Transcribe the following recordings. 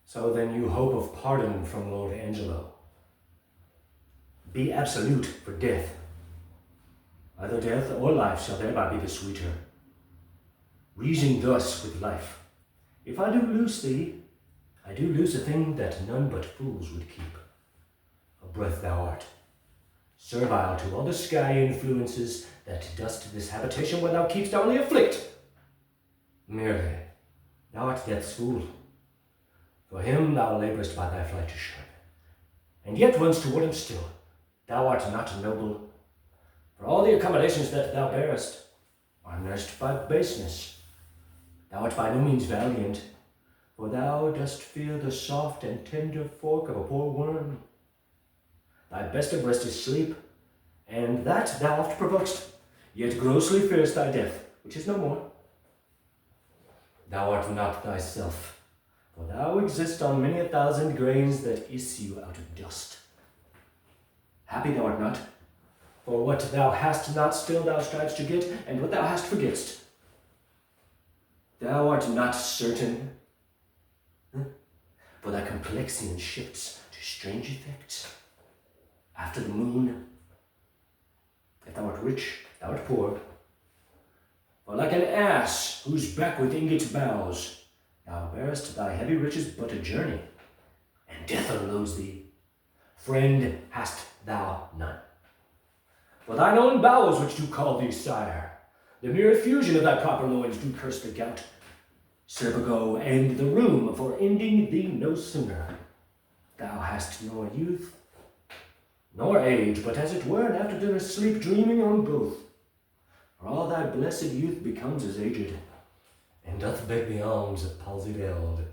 So then you hope of pardon from Lord Angelo. Be absolute for death. Either death or life shall thereby be the sweeter. Reason thus with life. If I do lose thee, I do lose a thing that none but fools would keep. A breath thou art, servile to all the sky influences that dost this habitation where thou keepst only afflict. Merely, thou art death's fool. For him thou labourest by thy flight to shun, and yet runs toward him still. Thou art not noble, for all the accommodations that thou bearest are nursed by baseness. Thou art by no means valiant, for thou dost fear the soft and tender fork of a poor worm. Thy best of rest is sleep, and that thou oft provokest, yet grossly fearest thy death, which is no more. Thou art not thyself, for thou exist on many a thousand grains that issue out of dust. Happy thou art not, for what thou hast not still thou strives to get, and what thou hast forgettest. Thou art not certain, for thy complexion shifts to strange effects. After the moon, if thou art rich, thou art poor. For like an ass whose back with ingot bows, thou bearest thy heavy riches but a journey, and death unloads thee. Friend hast thou none. For thine own bowels which do call thee sire, the mere effusion of thy proper loins do curse the gout. Serpigo and the rheum for ending thee no sooner. Thou hast nor youth, nor age, but as it were an after dinner sleep dreaming on both. For all thy blessed youth becomes as aged, and doth beg the alms of palsied eld.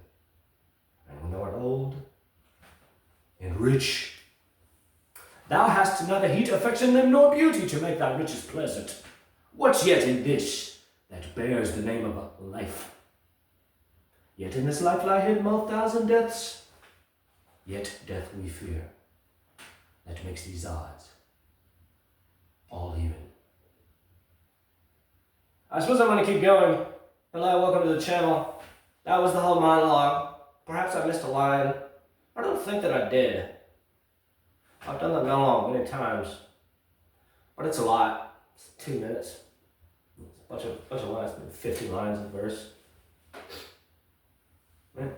And when thou art old and rich, thou hast neither heat, affection, nor beauty to make thy riches pleasant. What's yet in this that bears the name of life? Yet in this life lie hidden all thousand deaths. Yet death we fear, that makes these odds all even. I suppose I'm going to keep going. Hello, welcome to the channel. That was the whole monologue. Perhaps I missed a line. I don't think that I did. I've done that monologue many times, but it's a lot. It's 2 minutes. It's a bunch of lines, 50 lines a verse. Yeah.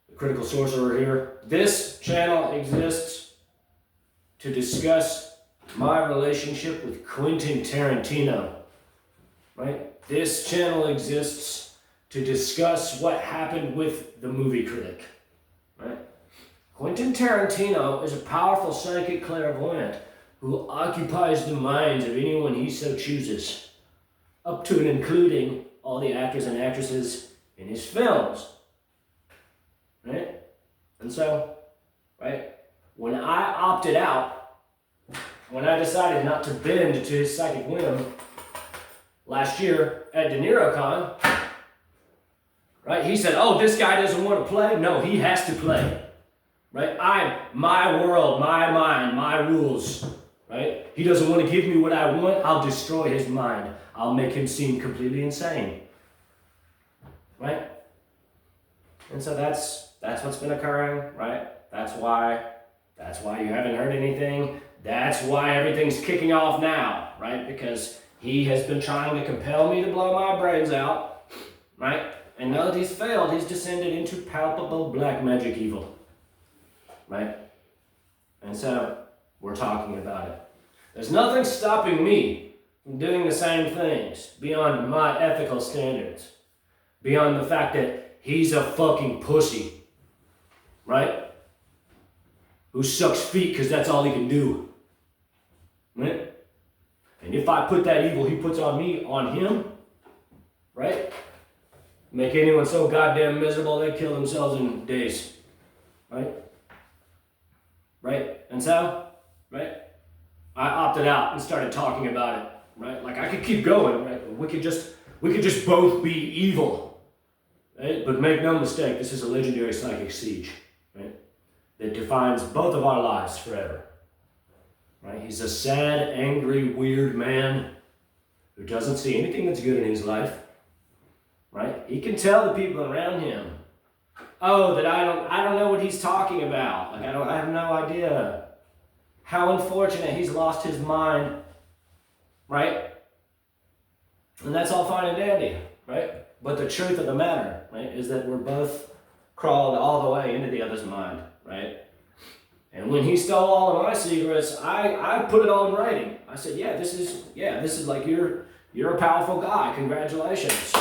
The critical sorcerer here. This channel exists to discuss my relationship with Quentin Tarantino. Right? This channel exists to discuss what happened with the movie Critic. Right? Quentin Tarantino is a powerful psychic clairvoyant who occupies the minds of anyone he so chooses, up to and including all the actors and actresses in his films. Right? And so, right, when I opted out, when I decided not to bend to his psychic whim last year at De Niro Con, right, he said, oh, this guy doesn't want to play? No, he has to play. Right? My world, my mind, my rules. Right? He doesn't want to give me what I want. I'll destroy his mind. I'll make him seem completely insane. Right? And so that's what's been occurring, right? That's why you haven't heard anything. That's why everything's kicking off now, right? Because he has been trying to compel me to blow my brains out, right? And now that he's failed, he's descended into palpable black magic evil, right? And so we're talking about it. There's nothing stopping me from doing the same things beyond my ethical standards, beyond the fact that he's a fucking pussy, right? Who sucks feet because that's all he can do, right? And if I put that evil he puts on me on him, right? Make anyone so goddamn miserable they kill themselves in days, right? Right? And so, right? I opted out and started talking about it, right? Like I could keep going, right? We could just both be evil, right? But make no mistake, this is a legendary psychic siege, right? That defines both of our lives forever, right? He's a sad, angry, weird man who doesn't see anything that's good in his life, right? He can tell the people around him, oh, that I don't know what he's talking about. Like I have no idea. How unfortunate he's lost his mind, right? And that's all fine and dandy, right? But the truth of the matter, right, is that we're both crawled all the way into the other's mind, right? And when he stole all of my secrets, I put it all in writing. I said, this is like you're a powerful guy. Congratulations.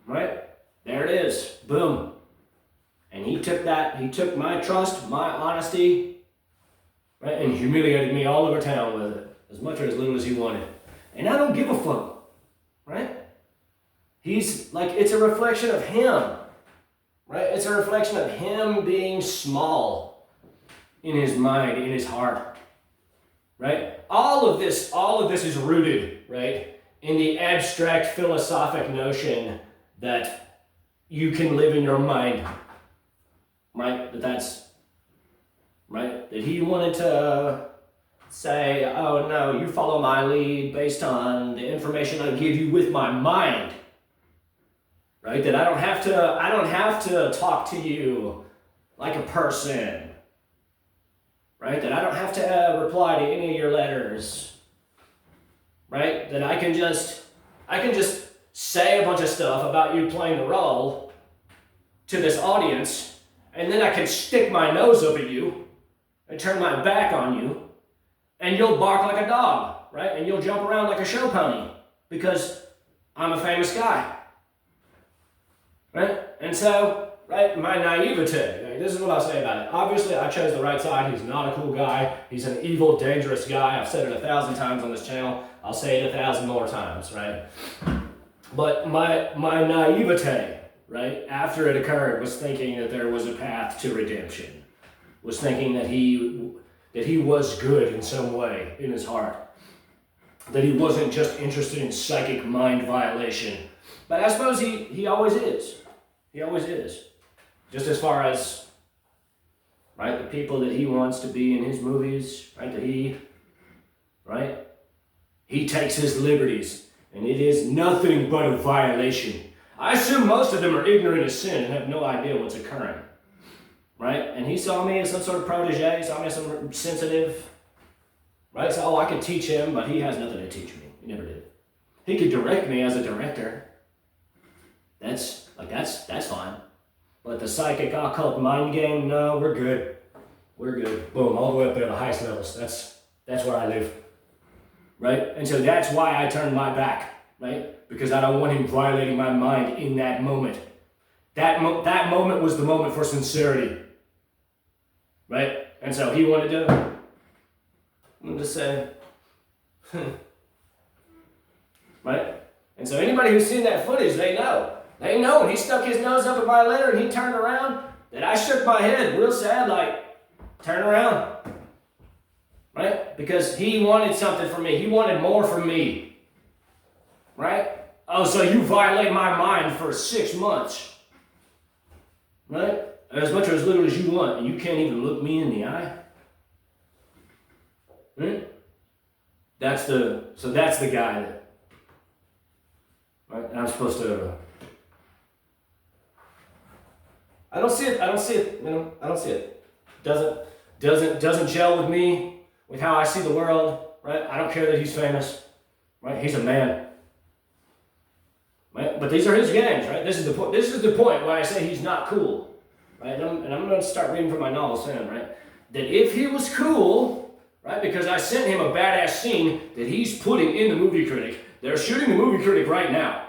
Right? There it is. Boom. And he took my trust, my honesty, right, and humiliated me all over town with it, as much or as little as he wanted. And I don't give a fuck, right? He's like, it's a reflection of him, right? It's a reflection of him being small in his mind, in his heart, right? All of this is rooted, right, in the abstract philosophic notion that you can live in your mind, right? That's right. That he wanted to say, oh no, you follow my lead based on the information I give you with my mind, right? That I don't have to talk to you like a person, right? That I don't have to reply to any of your letters, right? That I can just say a bunch of stuff about you playing the role to this audience, and then I can stick my nose up at you and turn my back on you, and you'll bark like a dog, right? And you'll jump around like a show pony because I'm a famous guy, right? And so, right, my naivete, right, this is what I'll say about it. Obviously, I chose the right side. He's not a cool guy. He's an evil, dangerous guy. I've said it 1,000 times on this channel. I'll say it 1,000 more times, right? But my naivete, right, after it occurred, was thinking that there was a path to redemption, was thinking that he was good in some way in his heart, that he wasn't just interested in psychic mind violation. But I suppose he always is. He always is. Just as far as, right, the people that he wants to be in his movies, right, that he takes his liberties, and it is nothing but a violation. I assume most of them are ignorant of sin and have no idea what's occurring, right? And he saw me as some sort of protege, he saw me as some sensitive, right? So, I could teach him, but he has nothing to teach me. He never did. He could direct me as a director. That's fine. But the psychic occult mind game, no, we're good. We're good. Boom, all the way up there, the highest levels. That's where I live, right? And so that's why I turned my back, right? Because I don't want him violating my mind in that moment. That moment was the moment for sincerity, right? And so he wanted to say, right? And so anybody who's seen that footage, they know. They know when he stuck his nose up at my letter and he turned around, that I shook my head real sad, like, turn around, right? Because he wanted something from me. He wanted more from me, right? Oh, so you violate my mind for 6 months, right? As much or as little as you want, and you can't even look me in the eye, right? That's the guy that, right? I'm supposed to. I don't see it. I don't see it. Doesn't gel with me, with how I see the world, right? I don't care that he's famous, right? He's a man, right? But these are his games, right? This is the point. This is the point where I say he's not cool, right? And I'm going to start reading from my novel soon, right? That if he was cool, right? Because I sent him a badass scene that he's putting in the movie Critic. They're shooting the movie Critic right now.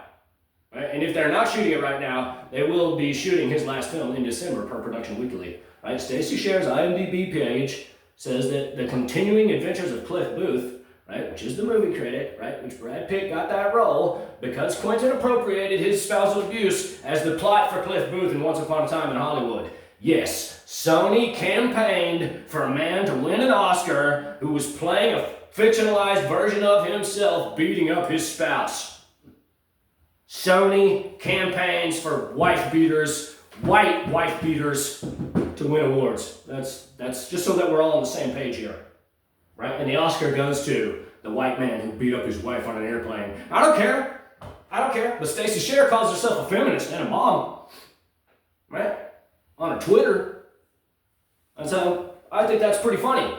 Right? And if they're not shooting it right now, they will be shooting his last film in December per Production Weekly. Right? Stacey Scher's IMDb page says that the continuing adventures of Cliff Booth, right, which is the movie Critic, right, which Brad Pitt got that role because Quentin appropriated his spousal abuse as the plot for Cliff Booth in Once Upon a Time in Hollywood. Yes, Sony campaigned for a man to win an Oscar who was playing a fictionalized version of himself beating up his spouse. Sony campaigns for white wife beaters, to win awards. That's just so that we're all on the same page here, right? And the Oscar goes to the white man who beat up his wife on an airplane. I don't care. I don't care. But Stacey Sher calls herself a feminist and a mom, right? On her Twitter. And so I think that's pretty funny.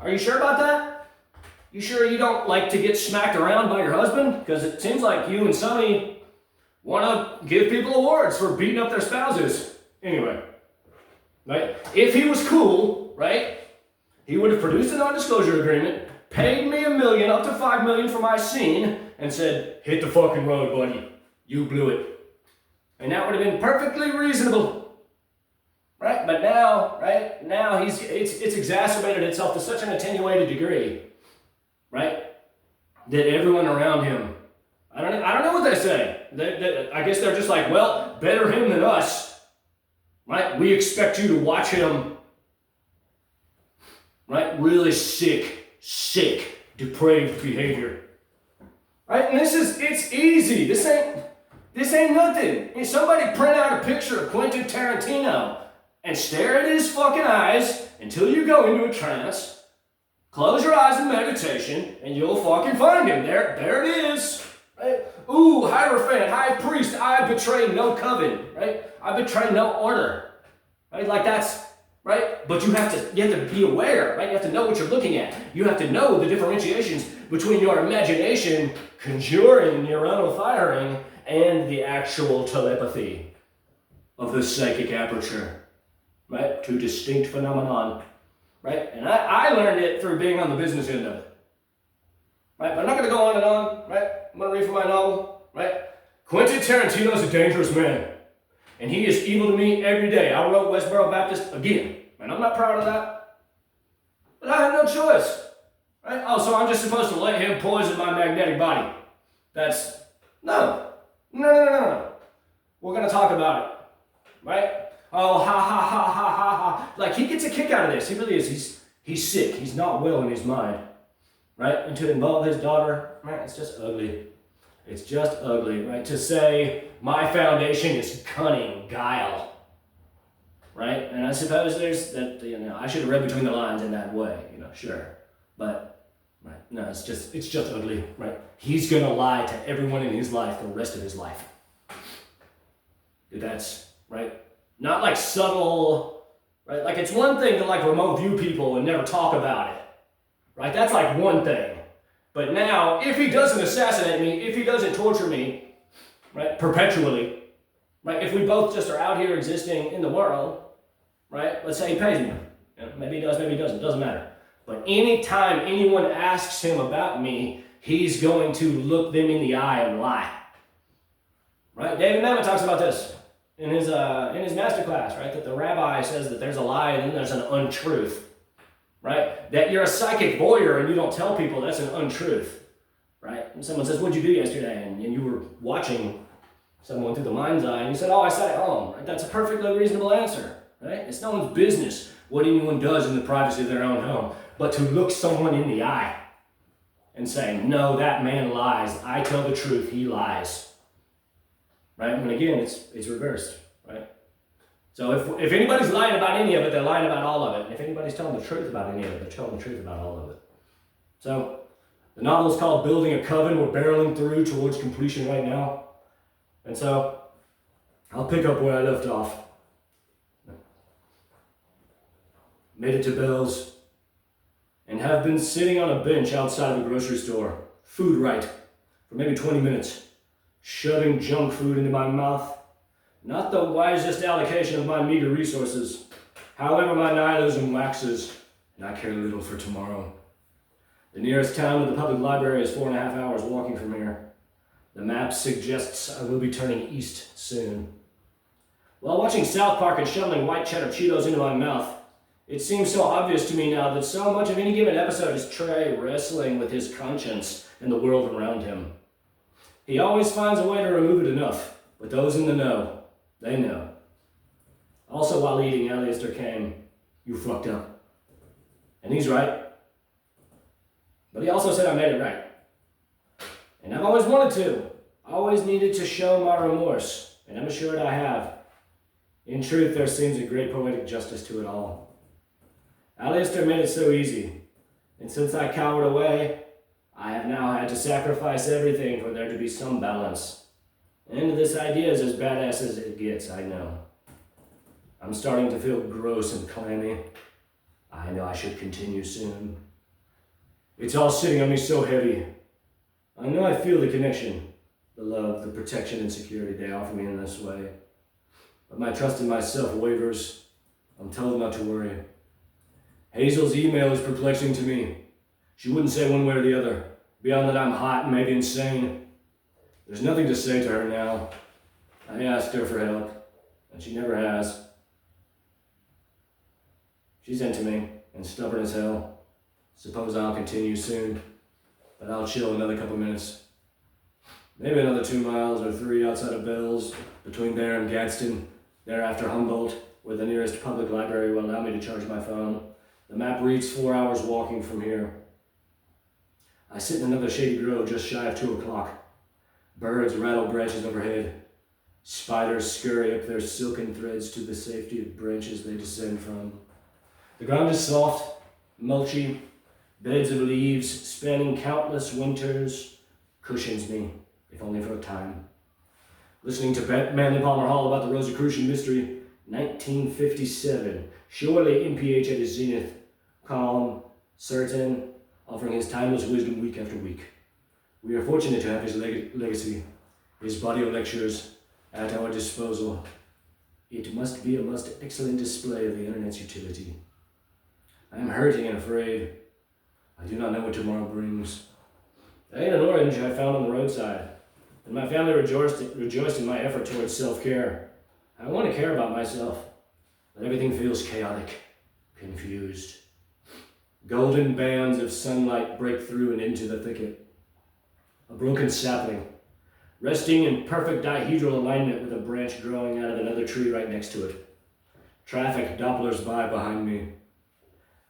Are you sure about that? You sure you don't like to get smacked around by your husband? Because it seems like you and Sonny want to give people awards for beating up their spouses. Anyway, right? If he was cool, right, he would have produced a non-disclosure agreement, paid me $1 million, up to $5 million for my scene, and said, hit the fucking road, buddy. You blew it. And that would have been perfectly reasonable. Right? But now, right? Now it's exacerbated itself to such an attenuated degree, right? That everyone around him, I don't know what they say. I guess they're just like, well, better him than us, right? We expect you to watch him, right? Really sick, depraved behavior, right? And it's easy. This ain't nothing. If somebody print out a picture of Quentin Tarantino and stare at his fucking eyes until you go into a trance, close your eyes in meditation, and you'll fucking find him. There it is. Right? Ooh, Hierophant, High Priest, I betray no coven, right? I betray no order. Right? Like that's, right? But you have to be aware, right? You have to know what you're looking at. You have to know the differentiations between your imagination conjuring neuronal firing and the actual telepathy of the psychic aperture. Right? Two distinct phenomenon. Right? And I learned it through being on the business end of it. Right? But I'm not going to go on and on. Right? I'm going to read from my novel. Right? Quentin Tarantino is a dangerous man. And he is evil to me every day. I wrote Westboro Baptist again. And I'm not proud of that. But I have no choice. Right? Oh, so I'm just supposed to let him poison my magnetic body. That's, no. We're going to talk about it. Right? Oh, ha, ha, ha, ha, ha, ha. Like, he gets a kick out of this. He really is. He's sick. He's not well in his mind. Right? And to involve his daughter, right? It's just ugly. It's just ugly, right? To say, my foundation is cunning, guile. Right? And I suppose there's that, I should have read between the lines in that way, sure. But, right? No, it's just ugly, right? He's going to lie to everyone in his life the rest of his life. That's, right? Not like subtle, right? Like it's one thing to like remote view people and never talk about it, right? That's like one thing. But now, if he doesn't assassinate me, if he doesn't torture me, right, perpetually, right? If we both just are out here existing in the world, right? Let's say he pays me. Maybe he does, maybe he doesn't. Doesn't matter. But anytime anyone asks him about me, he's going to look them in the eye and lie. Right? David Mamet talks about this in his master class, right? That the rabbi says that there's a lie and then there's an untruth, right? That you're a psychic voyeur and you don't tell people, that's an untruth, right? And someone says, what'd you do yesterday? And you were watching someone through the mind's eye and you said, oh, I sat at home, right? That's a perfectly reasonable answer, right? It's no one's business what anyone does in the privacy of their own home, but to look someone in the eye and say, no, that man lies. I tell the truth, he lies. Right? And again, it's reversed, right? So if anybody's lying about any of it, they're lying about all of it. And if anybody's telling the truth about any of it, they're telling the truth about all of it. So the novel is called Building a Coven. We're barreling through towards completion right now. And so I'll pick up where I left off. Made it to Bell's and have been sitting on a bench outside of a grocery store, food right, for maybe 20 minutes. Shoving junk food into my mouth. Not the wisest allocation of my meager resources. However, my nihilism waxes, and I care little for tomorrow. The nearest town to the public library is 4.5 hours walking from here. The map suggests I will be turning east soon. While watching South Park and shoveling white cheddar Cheetos into my mouth, it seems so obvious to me now that so much of any given episode is Trey wrestling with his conscience and the world around him. He always finds a way to remove it enough, but those in the know, they know. Also, while eating, Alistair came, you fucked up. And he's right. But he also said I made it right. And I've always wanted to. Always needed to show my remorse, and I'm assured I have. In truth, there seems a great poetic justice to it all. Alistair made it so easy, and since I cowered away, I have now had to sacrifice everything for there to be some balance. And this idea is as badass as it gets, I know. I'm starting to feel gross and clammy. I know I should continue soon. It's all sitting on me so heavy. I know I feel the connection, the love, the protection and security they offer me in this way. But my trust in myself wavers. I'm told not to worry. Hazel's email is perplexing to me. She wouldn't say one way or the other, beyond that I'm hot and maybe insane. There's nothing to say to her now. I asked her for help, and she never has. She's into me, and stubborn as hell. Suppose I'll continue soon, but I'll chill another couple minutes. Maybe another 2 miles or 3 outside of Bells, between there and Gadsden, thereafter Humboldt, where the nearest public library will allow me to charge my phone. The map reads 4 hours walking from here. I sit in another shady grove just shy of 2 o'clock. Birds rattle branches overhead. Spiders scurry up their silken threads to the safety of branches they descend from. The ground is soft, mulchy. Beds of leaves spanning countless winters cushions me, if only for a time. Listening to Manly Palmer Hall about the Rosicrucian mystery, 1957, surely MPH at his zenith, calm, certain, offering his timeless wisdom week after week. We are fortunate to have his legacy, his body of lectures at our disposal. It must be a most excellent display of the internet's utility. I am hurting and afraid. I do not know what tomorrow brings. I ate an orange I found on the roadside, and my family rejoiced in my effort towards self-care. I want to care about myself, but everything feels chaotic, confused. Golden bands of sunlight break through and into the thicket. A broken sapling, resting in perfect dihedral alignment with a branch growing out of another tree right next to it. Traffic dopplers by behind me.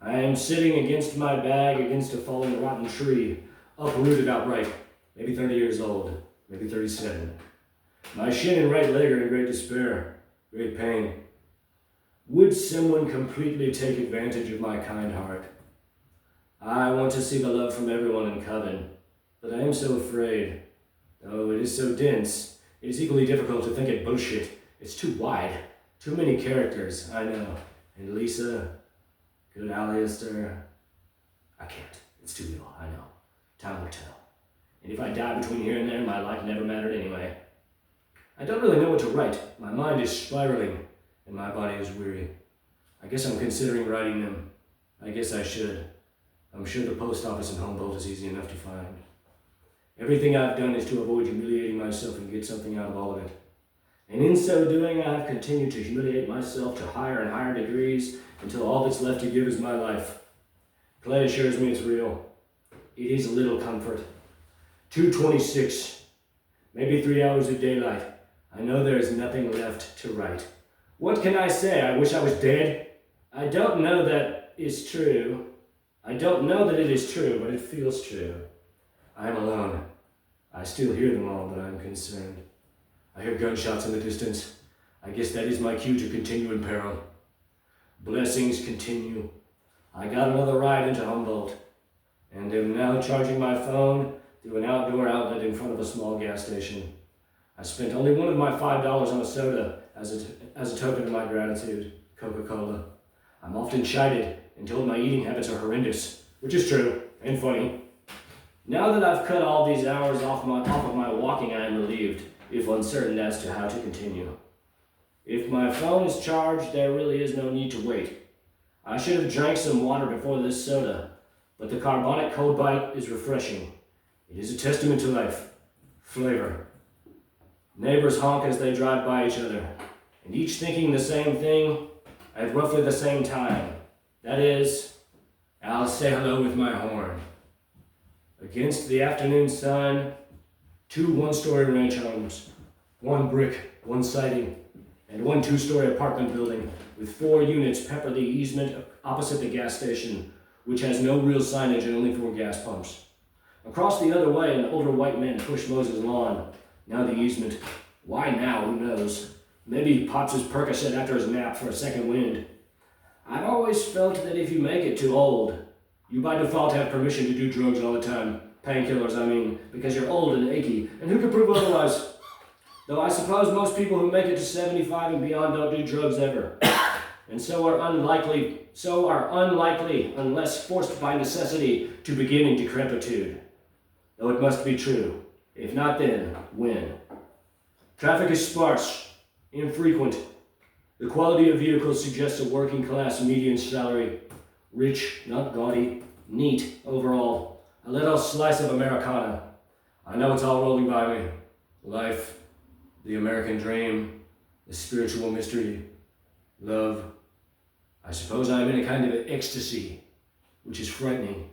I am sitting against my bag against a fallen rotten tree, uprooted outright, maybe 30 years old, maybe 37. My shin and right leg are in great despair, great pain. Would someone completely take advantage of my kind heart? I want to see the love from everyone in Coven, but I am so afraid. Oh, it is so dense. It is equally difficult to think it bullshit. It's too wide. Too many characters, I know. And Lisa, good Alistair. I can't. It's too real, I know. Time will tell. And if I die between here and there, my life never mattered anyway. I don't really know what to write. My mind is spiraling, and my body is weary. I guess I'm considering writing them. I guess I should. I'm sure the post office in Humboldt is easy enough to find. Everything I've done is to avoid humiliating myself and get something out of all of it. And in so doing, I have continued to humiliate myself to higher and higher degrees until all that's left to give is my life. Clay assures me it's real. It is a little comfort. 2:26, maybe 3 hours of daylight. I know there is nothing left to write. What can I say? I wish I was dead. I don't know that is true. I don't know that it is true, but it feels true. I am alone. I still hear them all, but I am concerned. I hear gunshots in the distance. I guess that is my cue to continue in peril. Blessings continue. I got another ride into Humboldt, and am now charging my phone through an outdoor outlet in front of a small gas station. I spent only one of my $5 on a soda as a token of my gratitude, Coca-Cola. I'm often chided and told my eating habits are horrendous, which is true and funny. Now that I've cut all these hours off of my walking, I am relieved, if uncertain as to how to continue. If my phone is charged, there really is no need to wait. I should have drank some water before this soda, but the carbonic cold bite is refreshing. It is a testament to life, flavor. Neighbors honk as they drive by each other, and each thinking the same thing at roughly the same time. That is, I'll say hello with my horn. Against the afternoon sun, 2 one-story ranch homes, 1 brick, 1 siding, and 1 2-story apartment building with 4 units pepper the easement opposite the gas station, which has no real signage and only 4 gas pumps. Across the other way, an older white man pushed Moses' lawn. Now the easement. Why now? Who knows? Maybe he pops his Percocet after his nap for a second wind. I've always felt that if you make it too old, you by default have permission to do drugs all the time. Painkillers, I mean, because you're old and achy, and who can prove otherwise? Though I suppose most people who make it to 75 and beyond don't do drugs ever. And so are unlikely unless forced by necessity to begin in decrepitude. Though it must be true. If not then, when? Traffic is sparse, infrequent. The quality of vehicles suggests a working class median salary. Rich, not gaudy, neat overall. A little slice of Americana. I know it's all rolling by me. Life, the American dream, the spiritual mystery, love. I suppose I am in a kind of ecstasy, which is frightening,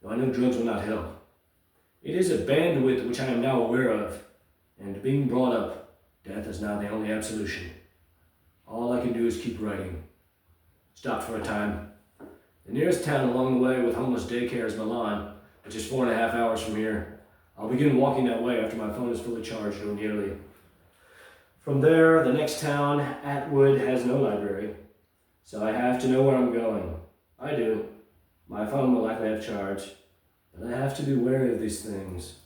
though I know drugs will not help. It is a bandwidth which I am now aware of, and being brought up, death is now the only absolution. All I can do is keep writing. Stopped for a time. The nearest town along the way with homeless daycare is Milan, which is 4.5 hours from here. I'll begin walking that way after my phone is fully charged, or nearly. From there, the next town, Atwood, has no library, so I have to know where I'm going. I do. My phone will likely have charge, but I have to be wary of these things.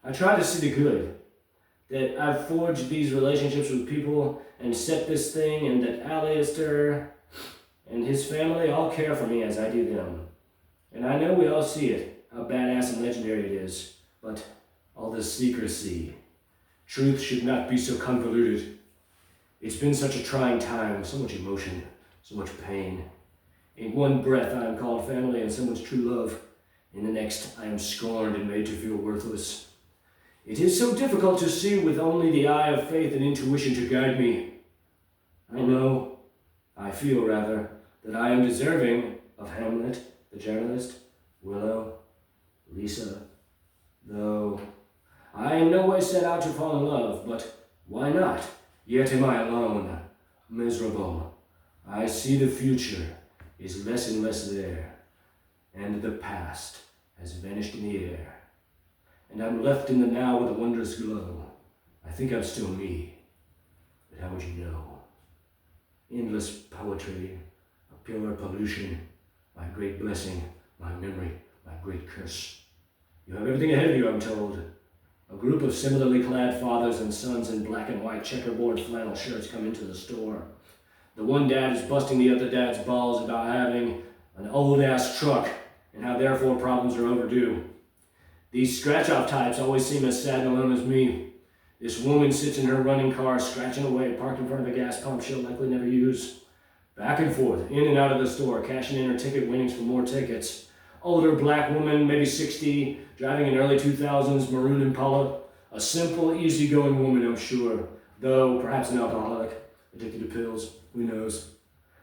I try to see the good, that I've forged these relationships with people and set this thing, and that Alistair and his family all care for me as I do them. And I know we all see it, how badass and legendary it is, but all this secrecy. Truth should not be so convoluted. It's been such a trying time, so much emotion, so much pain. In one breath I am called family and someone's true love. In the next I am scorned and made to feel worthless. It is so difficult to see with only the eye of faith and intuition to guide me. I feel rather, that I am deserving of Hamlet, the journalist, Willow, Lisa, though I in no way set out to fall in love, but why not? Yet am I alone, miserable. I see the future is less and less there, and the past has vanished in the air. And I'm left in the now with a wondrous glow. I think I'm still me, but how would you know? Endless poetry, a pure pollution, my great blessing, my memory, my great curse. You have everything ahead of you, I'm told. A group of similarly clad fathers and sons in black and white checkerboard flannel shirts come into the store. The one dad is busting the other dad's balls about having an old-ass truck and how therefore problems are overdue. These scratch-off types always seem as sad and alone as me. This woman sits in her running car, scratching away, parked in front of a gas pump she'll likely never use. Back and forth, in and out of the store, cashing in her ticket winnings for more tickets. Older black woman, maybe 60, driving an early 2000s maroon Impala. A simple, easygoing woman, I'm sure, though perhaps an alcoholic, addicted to pills, who knows.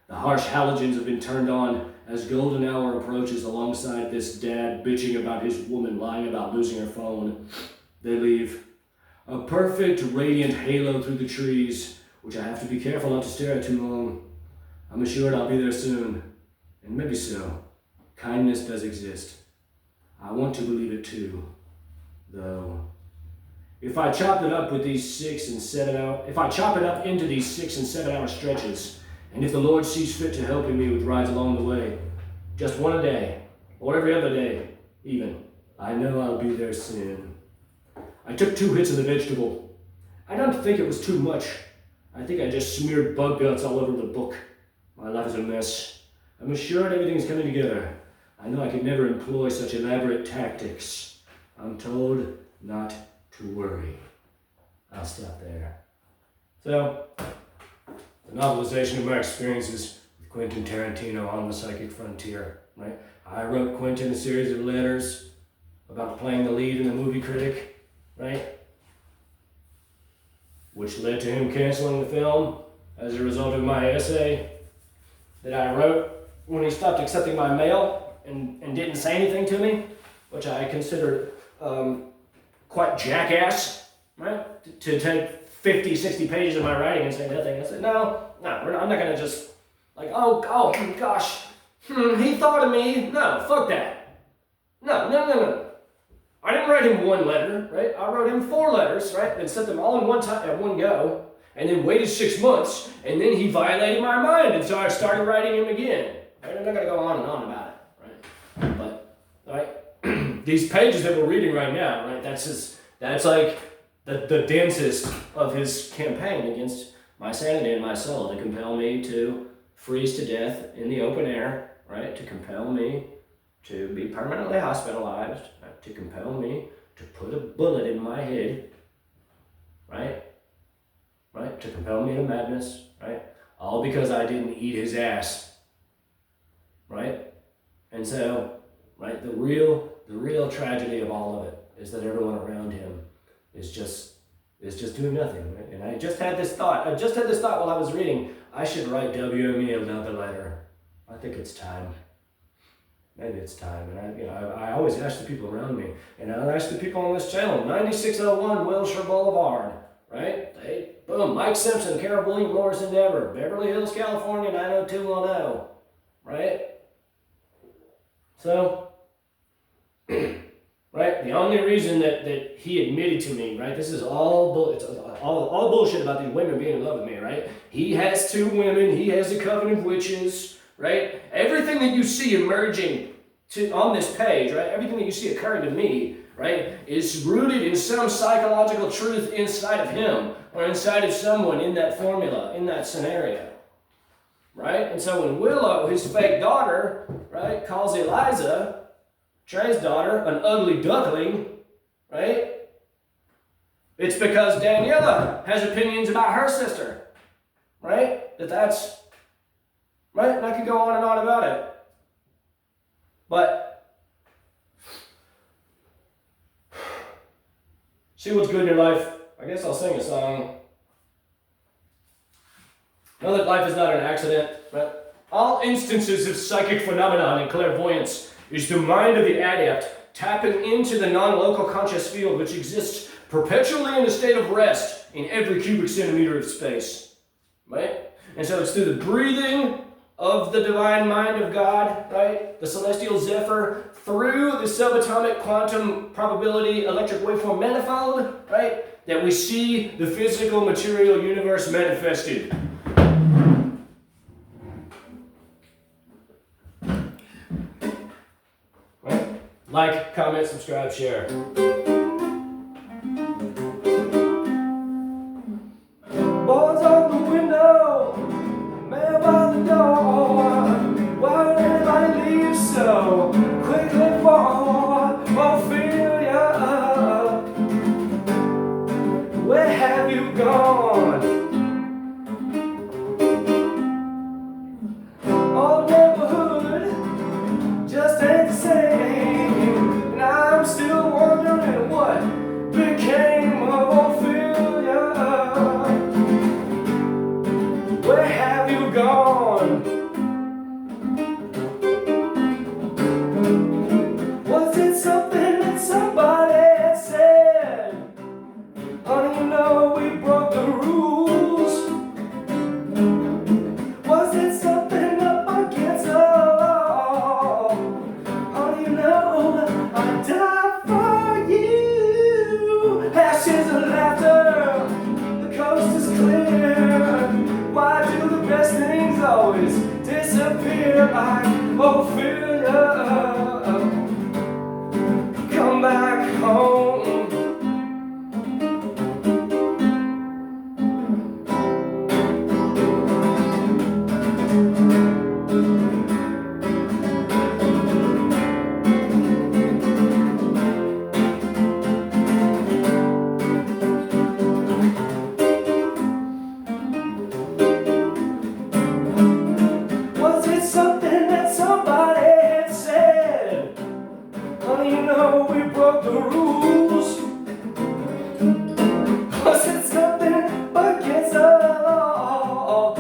The harsh halogens have been turned on as golden hour approaches alongside this dad bitching about his woman lying about losing her phone. They leave. A perfect, radiant halo through the trees, which I have to be careful not to stare at too long. I'm assured I'll be there soon, and maybe so. Kindness does exist. I want to believe it too, though. If I chop it up into these 6 and 7 hour stretches, and if the Lord sees fit to helping me with rides along the way, just one a day, or every other day, even, I know I'll be there soon. I took 2 hits of the vegetable. I don't think it was too much. I think I just smeared bug guts all over the book. My life is a mess. I'm assured everything's coming together. I know I could never employ such elaborate tactics. I'm told not to worry. I'll stop there. So, the novelization of my experiences with Quentin Tarantino on the psychic frontier, right? I wrote Quentin a series of letters about playing the lead in the movie Critic, right? Which led to him canceling the film as a result of my essay that I wrote when he stopped accepting my mail and didn't say anything to me, which I considered quite jackass, right? To take 50, 60 pages of my writing and say nothing. I said, no, I'm not gonna just like, oh gosh, he thought of me. No, fuck that. No. I didn't write him 1 letter, right? I wrote him 4 letters, right? And sent them all in one time, at one go, and then waited 6 months, and then he violated my mind, and so I started writing him again. Right? I'm not gonna go on and on about it, right? But, right, these pages that we're reading right now, right? That's like the densest of his campaign against my sanity and my soul, to compel me to freeze to death in the open air, right? To compel me to be permanently hospitalized, right? To compel me to put a bullet in my head, right? Right? To compel me to madness, right? All because I didn't eat his ass, right? And so, right, the real tragedy of all of it is that everyone around him is just doing nothing. Right? And I just had this thought while I was reading. I should write WME another letter. I think it's time. Maybe it's time. And I always ask the people around me, and I ask the people on this channel, 9601 Wilshire Boulevard, right? Hey, boom, Mike Simpson, Carol William Morris Endeavor, Beverly Hills, California, 90210, right? So, right, the only reason that he admitted to me, right, this is all bullshit about these women being in love with me, right? He has 2 women, he has a coven of witches, right? Everything that you see emerging on this page, right, everything that you see occurring to me, right, is rooted in some psychological truth inside of him or inside of someone in that formula, in that scenario, right? And so when Willow, his fake daughter, right, calls Eliza, Trey's daughter, an ugly duckling, right, it's because Daniela has opinions about her sister, right? That's, right? And I could go on and on about it. But see what's good in your life. I guess I'll sing a song. Know that life is not an accident, right? All instances of psychic phenomenon and clairvoyance is the mind of the adept tapping into the non-local conscious field which exists perpetually in a state of rest in every cubic centimeter of space, right? And so it's through the breathing of the divine mind of God, right? The celestial zephyr, through the subatomic quantum probability electric waveform manifold, right? That we see the physical material universe manifested. Right? Like, comment, subscribe, share. Boards on the window, mail by the door. Why would anybody leave so quickly for Ophelia? Where have you gone? Old neighborhood just ain't the same, and I'm still wondering what became of Ophelia. Where have you gone? Was it something that somebody had said? Honey, you know we broke the rules. Was it something up against the law? Honey, you know I died for you. Ashes of laughter, the coast is clear. Why do the best things always disappear like Ophelia? Come back home. Was it something that somebody had said? Honey, you know we broke the rules. Was it something against the law?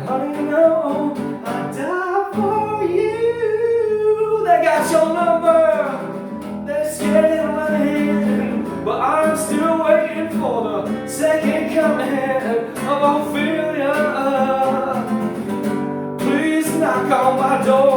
Honey, you know I died for you. They got your number, they're scared in my hand, but I'm still waiting for the second coming of Ophelia. Please knock on my door.